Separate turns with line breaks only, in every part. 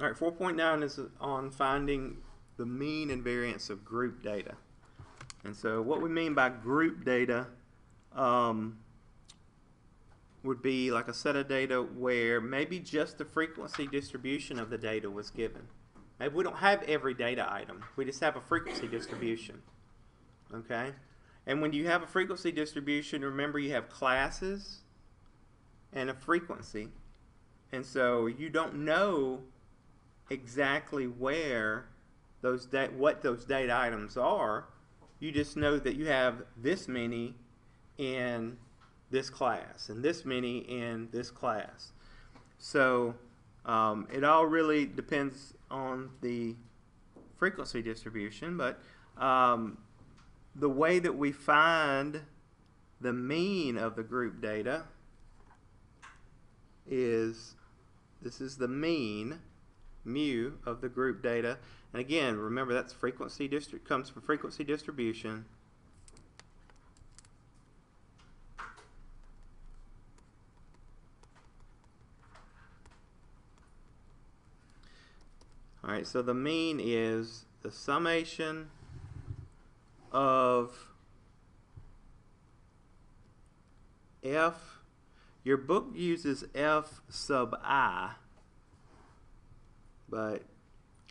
All right, 4.9 is on finding the mean and variance of group data. And so what we mean by group data would be like a set of data where maybe just the frequency distribution of the data was given. Maybe we don't have every data item. We just have a frequency distribution. Okay? And when you have a frequency distribution, remember you have classes and a frequency. And so you don't know exactly where what those data items are. You just know that you have this many in this class and this many in this class. So it all really depends on the frequency distribution, but the way that we find the mean of the group data is, this is the mean, mu, of the group data. And again, remember that's frequency comes from frequency distribution. All right, so the mean is the summation of f. Your book uses f sub I, but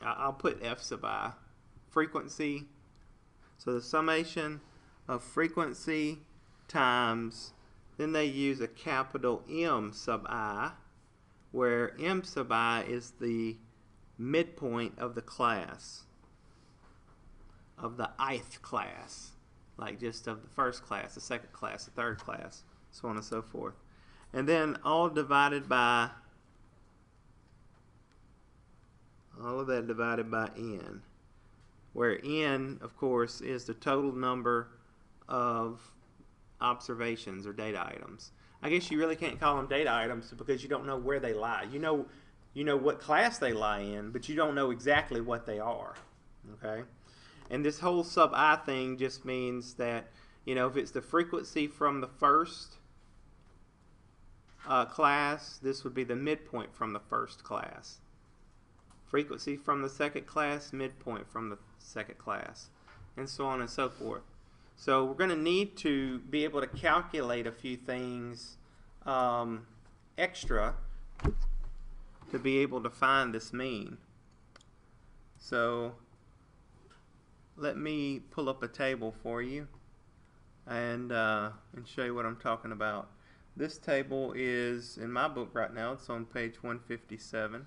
I'll put f sub I. Frequency. So the summation of frequency times, then they use a capital M sub I, where M sub I is the midpoint of the class, of the ith class, like just of the first class, the second class, the third class, so on and so forth. And then all divided by, all of that divided by n, where n, of course, is the total number of observations or data items. I guess you really can't call them data items because you don't know where they lie. You know what class they lie in, but you don't know exactly what they are. Okay? And this whole sub I thing just means that, if it's the frequency from the first class, this would be the midpoint from the first class. Frequency from the second class, midpoint from the second class, and so on and so forth. So we're going to need to be able to calculate a few things extra to be able to find this mean. So let me pull up a table for you and show you what I'm talking about. This table is in my book right now. It's on page 157.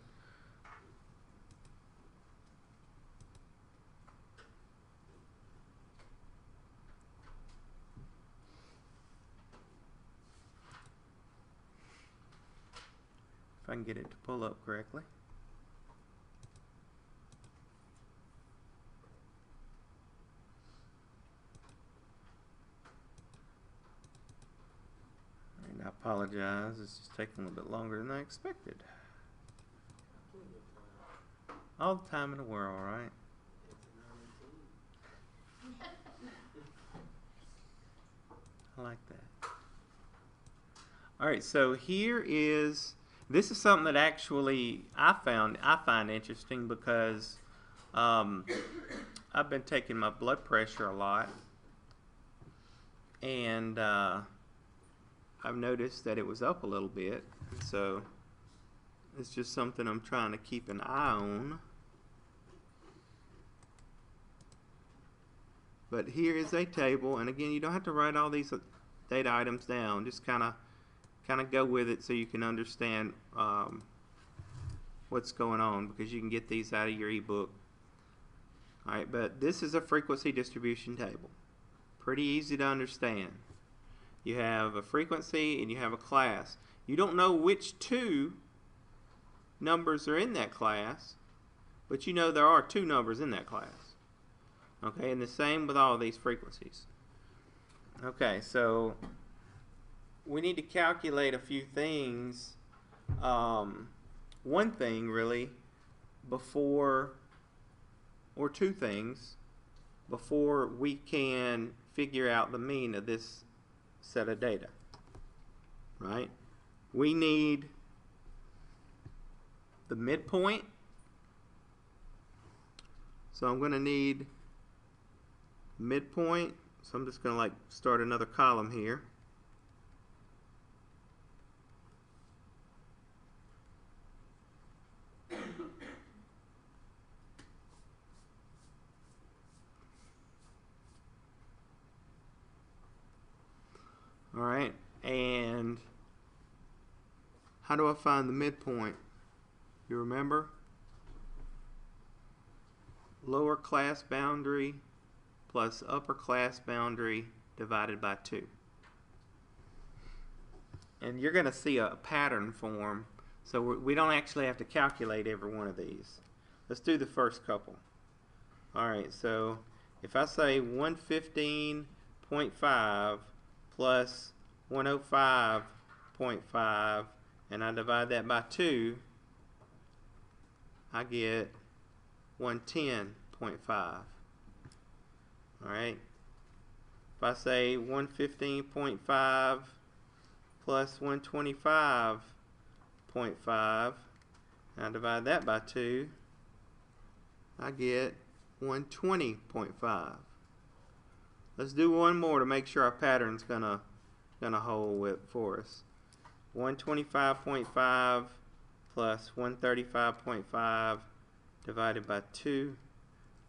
If I can get it to pull up correctly. And I apologize, it's just taking a little bit longer than I expected. All the time in the world, right? I like that. Alright, so here is, this is something that actually I find interesting because I've been taking my blood pressure a lot, and I've noticed that it was up a little bit, so it's just something I'm trying to keep an eye on. But here is a table, and again, you don't have to write all these data items down, just kind of go with it so you can understand what's going on, because you can get these out of your ebook. Alright, but this is a frequency distribution table. Pretty easy to understand. You have a frequency and you have a class. You don't know which two numbers are in that class, but you know there are two numbers in that class. Okay, and the same with all of these frequencies. Okay, so we need to calculate a few things. One thing really before, or two things before we can figure out the mean of this set of data. Right? We need the midpoint So I'm going to need midpoint. So I'm just going to like start another column here. All right, and how do I find the midpoint? You remember? Lower class boundary plus upper class boundary divided by 2. And you're going to see a pattern form, so we don't actually have to calculate every one of these. Let's do the first couple. Alright, so if I say 115.5 plus 105.5 and I divide that by 2, I get 110.5. Alright, if I say 115.5 plus 125.5 and I divide that by 2, I get 120.5. Let's do one more to make sure our pattern's gonna hold with for us. 125.5 plus 135.5 divided by 2,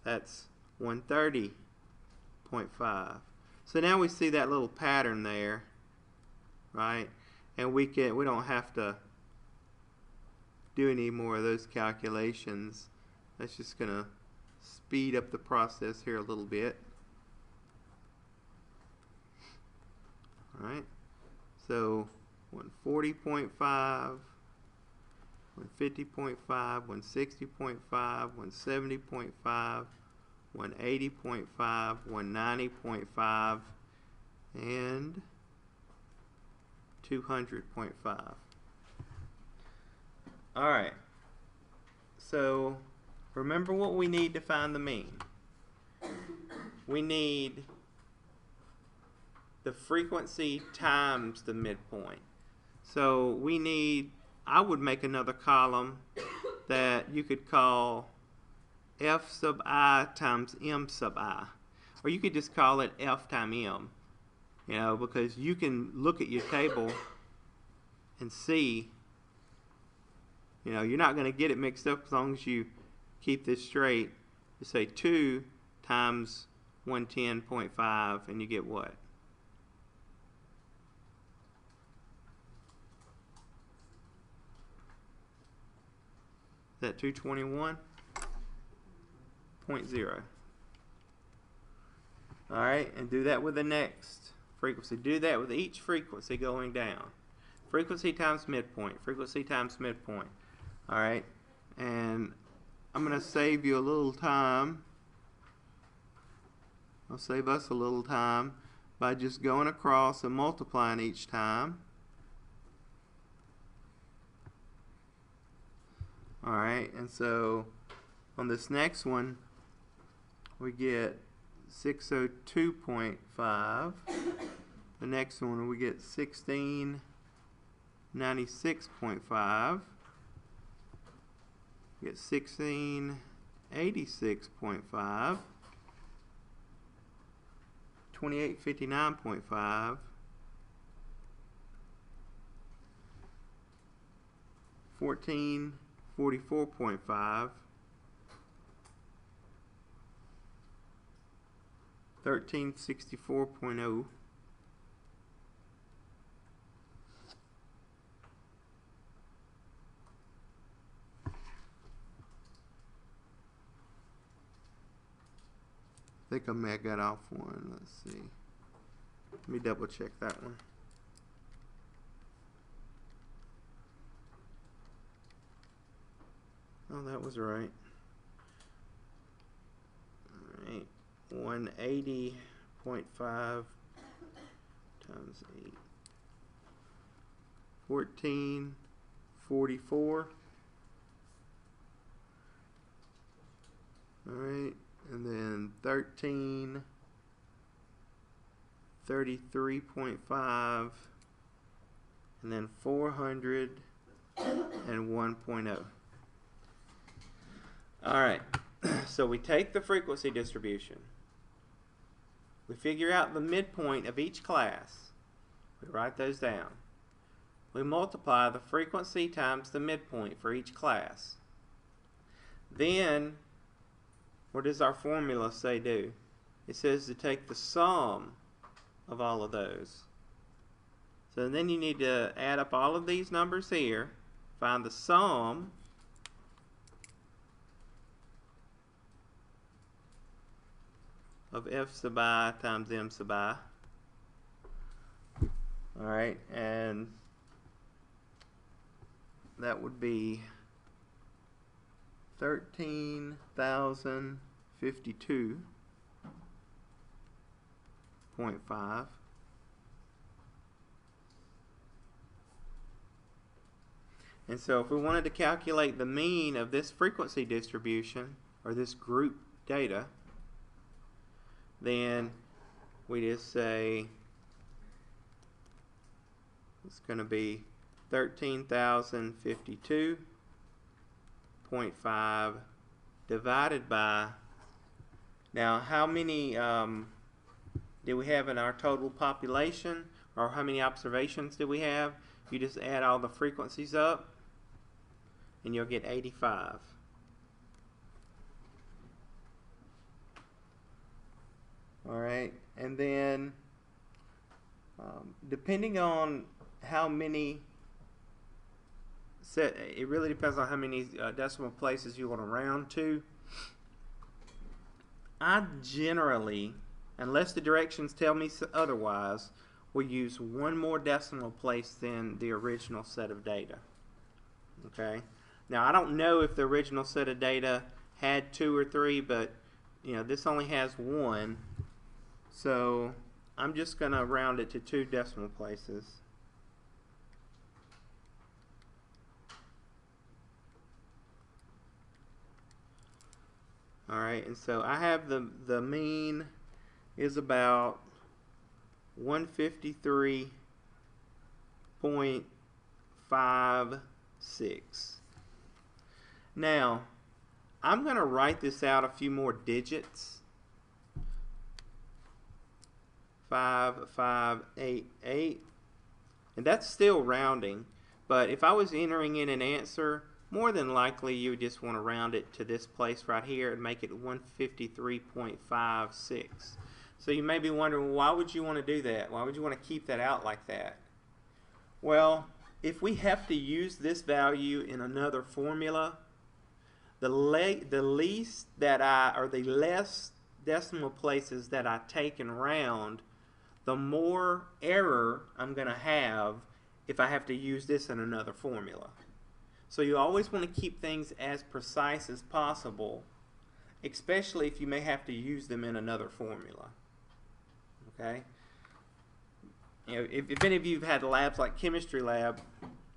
that's 130.5. So now we see that little pattern there, right? And we don't have to do any more of those calculations. That's just gonna speed up the process here a little bit. All right, so 140.5, 150.5, 160.5, 170.5, 180.5, 190.5, and 200.5. All right, so remember what we need to find the mean. We need the frequency times the midpoint. So we need, I would make another column that you could call f sub I times m sub I. Or you could just call it f times m. You know, because you can look at your table and see, you know, you're not going to get it mixed up as long as you keep this straight. You say 2 times 110.5 and you get what? Is that 221.0? Alright, and do that with the next frequency. Do that with each frequency going down. Frequency times midpoint, frequency times midpoint. Alright, and I'm going to save you a little time. I'll save us a little time by just going across and multiplying each time. Alright, and so on this next one we get 602.5. The next one we get 1696.5. We get 1686.5. 2859.5. 1444.5. 1364.0. I think I may have got off one. Let's see. Let me double check that one. Oh, that was right. Alright. 180.5 times 8. 1444. Alright. And then 1333.5, and then 401.0. Alright, So we take the frequency distribution. We figure out the midpoint of each class. We write those down. We multiply the frequency times the midpoint for each class. Then, what does our formula say do? It says to take the sum of all of those. So then you need to add up all of these numbers here, find the sum of f sub I times m sub I. Alright, and that would be 13,052.5. And so if we wanted to calculate the mean of this frequency distribution, or this group data, then we just say it's going to be 13,052.5 divided by, now how many do we have in our total population, or how many observations do we have? You just add all the frequencies up and you'll get 85. Alright, and then depending on how many it really depends on how many decimal places you want to round to. I generally, unless the directions tell me otherwise, will use one more decimal place than the original set of data. Okay, now I don't know if the original set of data had 2 or 3, but you know, this only has 1, so I'm just going to round it to 2 decimal places. Alright, and so I have the mean is about 153.56. Now, I'm going to write this out a few more digits. 5588, and that's still rounding, but if I was entering in an answer, more than likely you would just want to round it to this place right here and make it 153.56. So you may be wondering, why would you want to do that? Why would you want to keep that out like that? Well, if we have to use this value in another formula, the least that or the less decimal places that I take and round, the more error I'm going to have if I have to use this in another formula. So you always want to keep things as precise as possible, especially if you may have to use them in another formula. Okay? You know, if any of you have had labs like chemistry lab,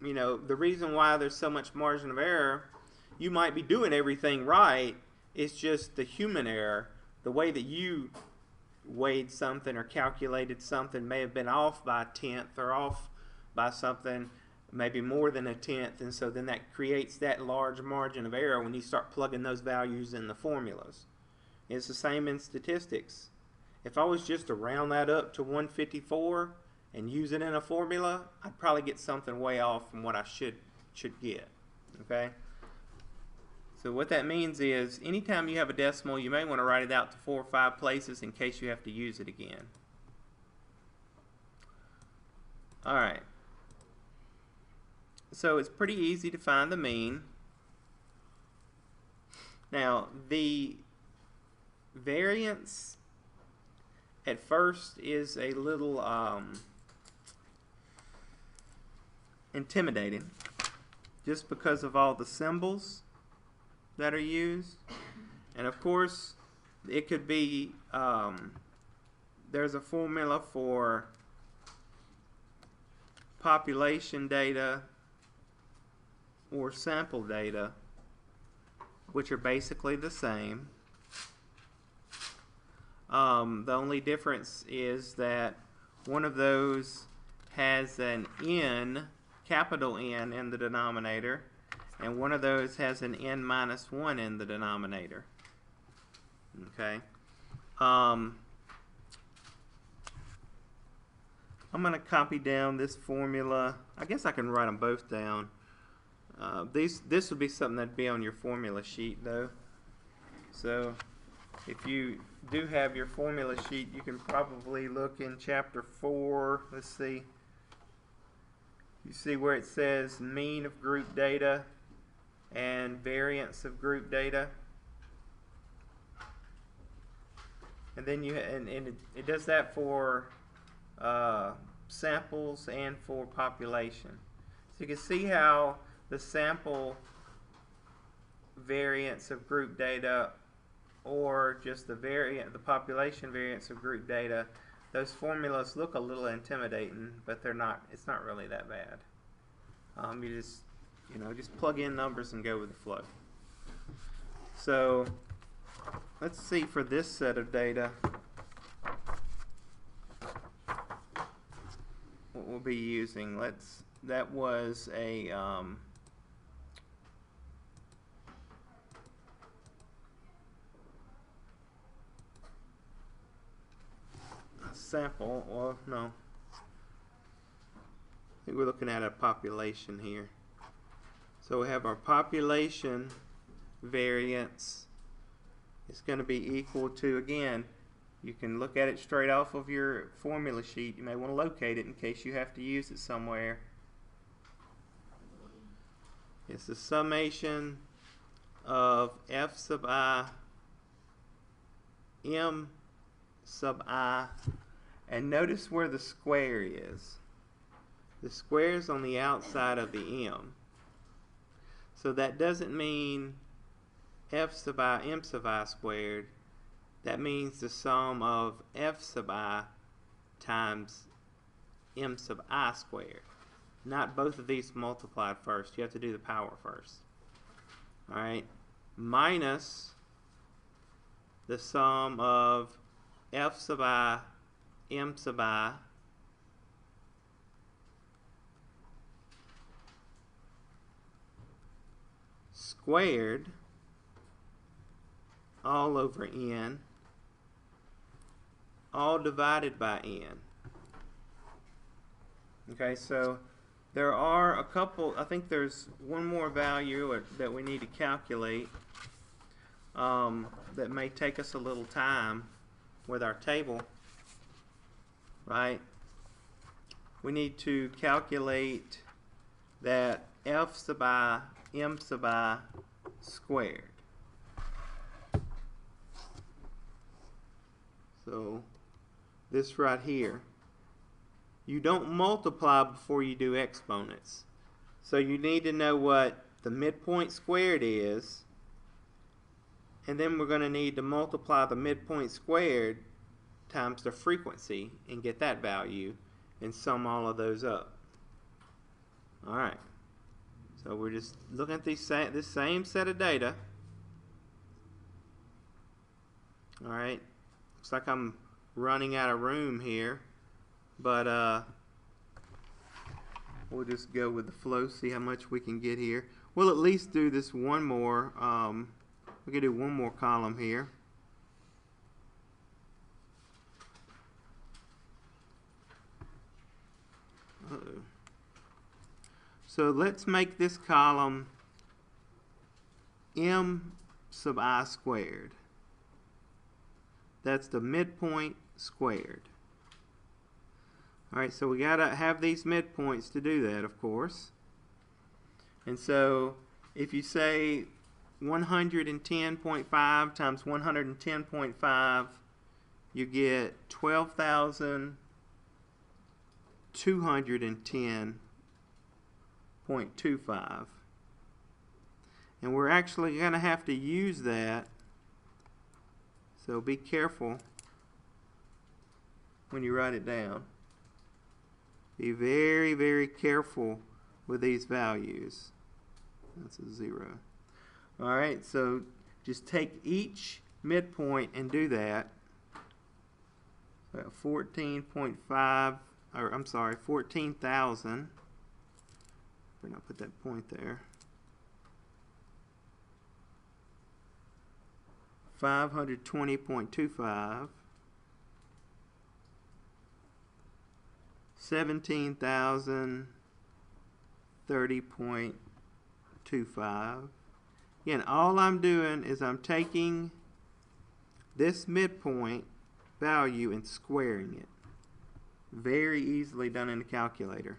you know, the reason why there's so much margin of error, you might be doing everything right, it's just the human error. The way that you weighed something or calculated something may have been off by a tenth, or off by something maybe more than a tenth, and so then that creates that large margin of error when you start plugging those values in the formulas. It's the same in statistics. If I was just to round that up to 154 and use it in a formula, I'd probably get something way off from what I should get. Okay? So what that means is, anytime you have a decimal, you may want to write it out to 4 or 5 places in case you have to use it again. Alright. So it's pretty easy to find the mean. Now, the variance at first is a little intimidating, just because of all the symbols that are used. And of course, it could be there's a formula for population data or sample data, which are basically the same. The only difference is that one of those has an N, capital N, in the denominator, and one of those has an N minus 1 in the denominator. Okay. I'm going to copy down this formula. I guess I can write them both down. This would be something that'd be on your formula sheet though. So if you do have your formula sheet, you can probably look in chapter 4. Let's see. You see where it says mean of group data and variance of group data. And then it does that for samples and for population. So you can see how the sample variance of group data or just the population variance of group data, those formulas look a little intimidating, but they're not. It's not really that bad. You just plug in numbers and go with the flow. So let's see for this set of data what we'll be using. That was a sample. Well, no. I think we're looking at a population here. So we have our population variance. It's going to be equal to, again, you can look at it straight off of your formula sheet. You may want to locate it in case you have to use it somewhere. It's the summation of f sub I, m sub I, and notice where the square is. The square is on the outside of the m. So that doesn't mean f sub I, m sub I squared. That means the sum of f sub I times m sub I squared. Not both of these multiplied first. You have to do the power first. Alright, minus the sum of f sub I, m sub I squared all over n, all divided by n. Okay, so there are a couple, I think there's one more value that we need to calculate that may take us a little time with our table, right? We need to calculate that f sub I, m sub I squared. So this right here, you don't multiply before you do exponents. So you need to know what the midpoint squared is, and then we're going to need to multiply the midpoint squared times the frequency and get that value and sum all of those up. Alright, so we're just looking at this same set of data. Alright, looks like I'm running out of room here, but we'll just go with the flow, see how much we can get here. We'll at least do this one more. We can do one more column here. Uh-oh. So let's make this column m sub I squared. That's the midpoint squared. Alright, so we gotta have these midpoints to do that, of course. And so if you say 110.5 times 110.5, you get 12,210.25. And we're actually going to have to use that, so be careful when you write it down. Be very, very careful with these values. That's a 0. Alright, so just take each midpoint and do that. 14.5, or I'm sorry, 14,000. Better not put that point there. 520.25, 17,030.25. Again, all I'm doing is I'm taking this midpoint value and squaring it. Very easily done in the calculator.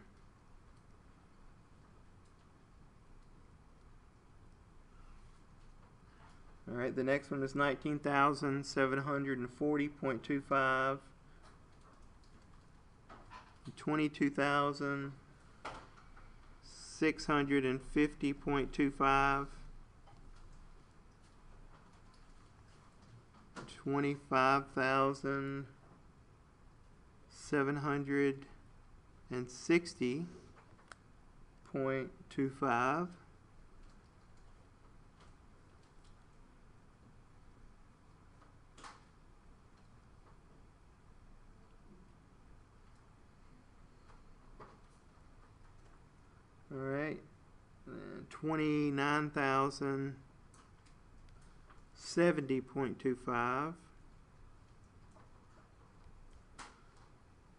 Alright, the next one is 19,740.25, 22,650.25, 25,760.25, Alright, 29,070.25.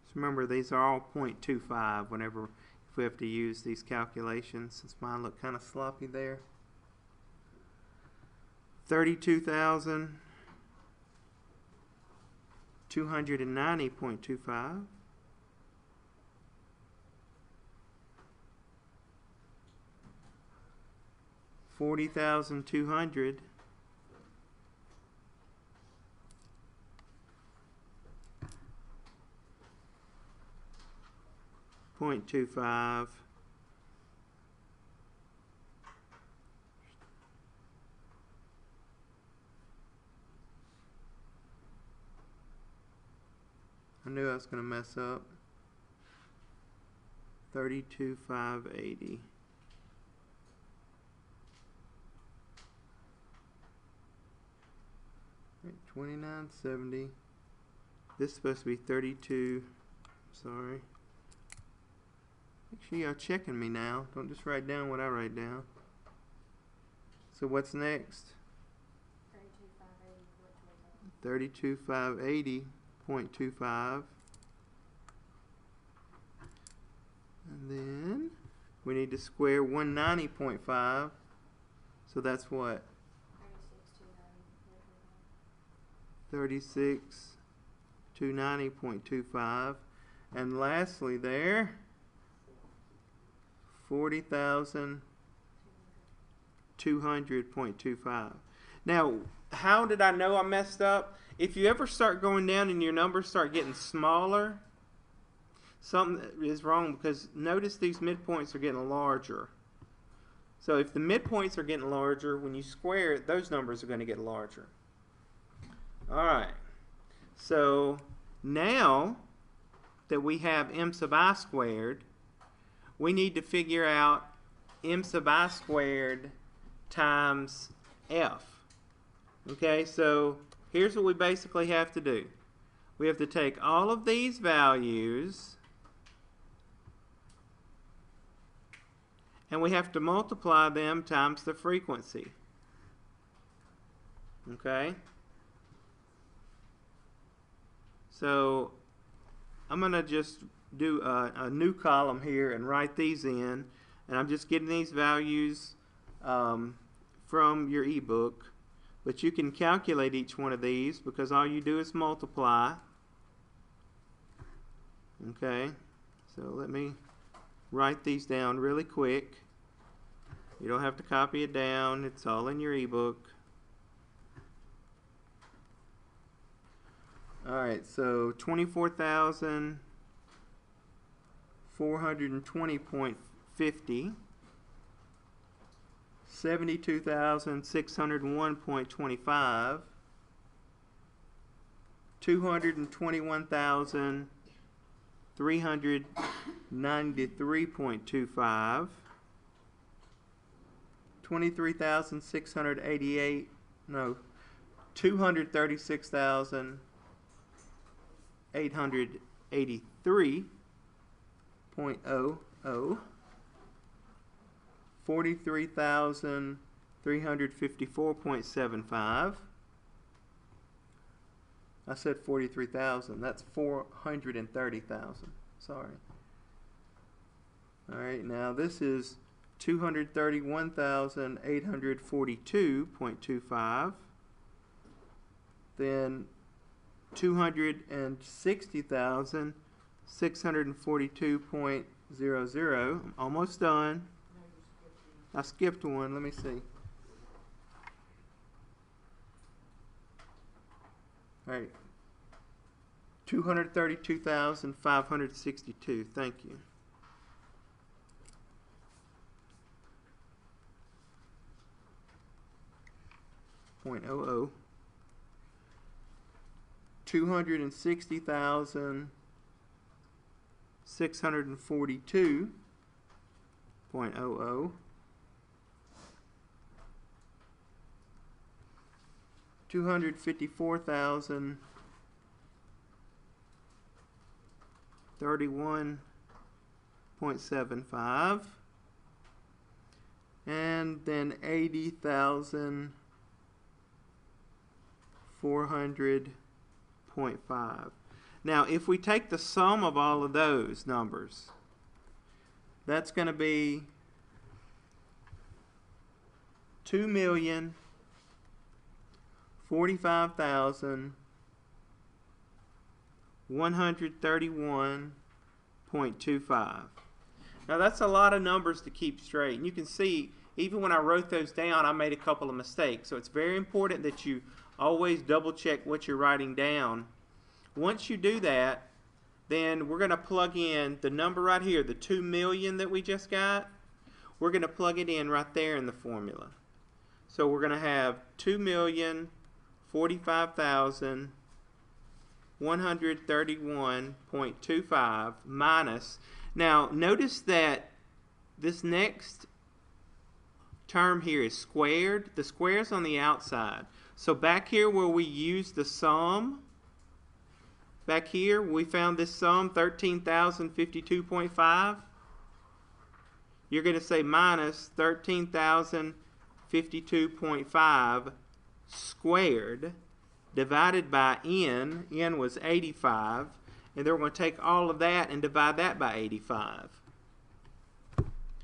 So remember, these are all 0.25 whenever if we have to use these calculations, since mine look kind of sloppy there. 32,290.25. 40,200. 0.25. I knew I was going to mess up. 32,580. 2970. This is supposed to be 32. Sorry. Make sure y'all checking me now. Don't just write down what I write down. So what's next? 32,580.25. And then we need to square 190.5. So that's what? 36,290.25. And lastly there, 40,200.25. Now, how did I know I messed up? If you ever start going down and your numbers start getting smaller, something is wrong, because notice these midpoints are getting larger. So if the midpoints are getting larger, when you square it, those numbers are going to get larger. Alright, so now that we have m sub I squared, we need to figure out m sub I squared times f. Okay, so here's what we basically have to do. We have to take all of these values and we have to multiply them times the frequency. Okay? So I'm going to just do a new column here and write these in, and I'm just getting these values from your ebook, but you can calculate each one of these because all you do is multiply. Okay, so let me write these down really quick. You don't have to copy it down, it's all in your ebook. Alright, so 24,420.50, 72,601.25, 221,393.25, 23,688, no, 236,883.00, 43,354.75, I said 43,000. That's 430,000. Sorry. All right, now this is 231,842.25. Then 260,642.00. I'm almost done. I skipped one. Let me see. All right. 232,562. Thank you. .00. 260,642.00. 254,031.75, and then 80,400.5. Now, if we take the sum of all of those numbers, that's going to be 2,045,131.25. Now that's a lot of numbers to keep straight, and you can see even when I wrote those down I made a couple of mistakes, so it's very important that you always double check what you're writing down. Once you do that, then we're going to plug in the number right here, the 2 million that we just got. We're going to plug it in right there in the formula. So we're going to have 2,045,131.25 minus. Now notice that this next term here is squared. The square's on the outside. So back here where we use the sum, back here we found this sum 13,052.5. You're going to say minus 13,052.5 squared divided by n. N was 85, and then we're going to take all of that and divide that by 85.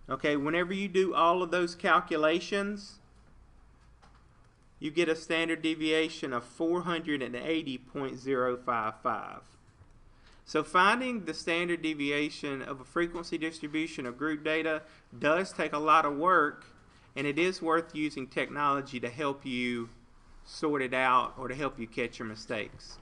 Okay, whenever you do all of those calculations, you get a standard deviation of 480.055. So finding the standard deviation of a frequency distribution of group data does take a lot of work, and it is worth using technology to help you sort it out or to help you catch your mistakes.